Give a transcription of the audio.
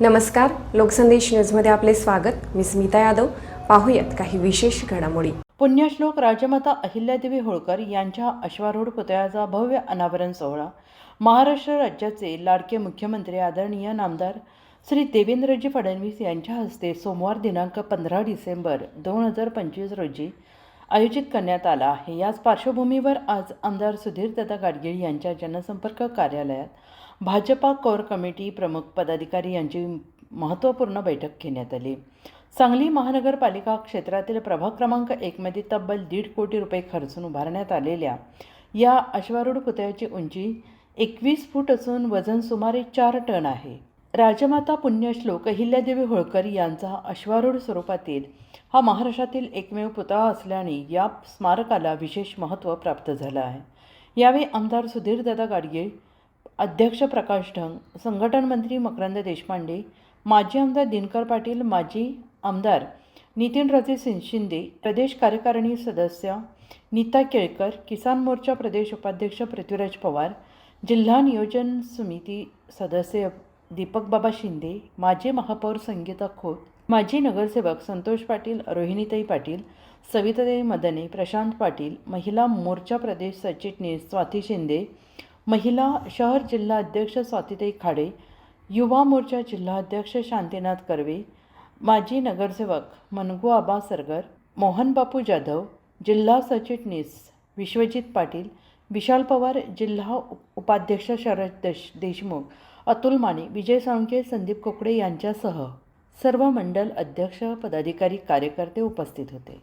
नमस्कार, लोकसंदेश न्यूजमध्ये आपले स्वागत. मी स्मिता यादव. पाहूयात काही विशेष घडामोडी. पुण्यश्लोक राजमाता अहिल्यादेवी होळकर यांच्या अश्वारूढ पुतळ्याचा भव्य अनावरण सोहळा महाराष्ट्र राज्याचे लाडके मुख्यमंत्री आदरणीय नामदार श्री देवेंद्रजी फडणवीस यांच्या हस्ते सोमवार दिनांक 15 डिसेंबर 2025 रोजी आयोजित करण्यात आला आहे. याच पार्श्वभूमीवर आज आमदार सुधीरदादा गाडगीळ यांच्या जनसंपर्क कार्यालयात भाजपा कोर कमिटी प्रमुख पदाधिकारी यांची महत्त्वपूर्ण बैठक घेण्यात आली. सांगली महानगरपालिका क्षेत्रातील प्रभाग क्रमांक 1 मध्ये तब्बल 1.5 कोटी रुपये खर्चून उभारण्यात आलेल्या या अश्वारूढ पुतळ्याची उंची 21 फूट असून वजन सुमारे 4 टन आहे. राजमाता पुण्यश्लोक अहिल्यादेवी होळकर यांचा अश्वारूढ स्वरूपातील हा महाराष्ट्रातील एकमेव पुतळा असल्याने या स्मारकाला विशेष महत्त्व प्राप्त झालं आहे. यावेळी आमदार सुधीरदादा गाडगीळ, अध्यक्ष प्रकाश ढंग, संघटन मंत्री मकरंद देशपांडे, माजी आमदार दिनकर पाटील, माजी आमदार नितीनराजे शिंदे, प्रदेश कार्यकारिणी सदस्य नीता केळकर, किसान मोर्चा प्रदेश उपाध्यक्ष पृथ्वीराज पवार, जिल्हा नियोजन समिती सदस्य दीपक बाबा शिंदे, माजी महापौर संगीता खोत, माजी नगरसेवक संतोष पाटील, रोहिणीताई पाटील, सविताताई मदने, प्रशांत पाटील, महिला मोर्चा प्रदेश सरचिटणीस स्वाती शिंदे, महिला शहर जिल्हा अध्यक्ष स्वातीताई खाडे, युवा मोर्चा जिल्हा अध्यक्ष शांतीनाथ कर्वे, माजी नगरसेवक मनगू आबा सरगर, मोहन बापू जाधव, जिल्हा सरचिटणीस विश्वजित पाटील, विशाल पवार, जिल्हा उपाध्यक्ष शरद देशमुख, अतुल माने, विजय साळुंखे, संदीप कोकडे यांच्यासह सर्व मंडल अध्यक्ष, पदाधिकारी, कार्यकर्ते उपस्थित होते.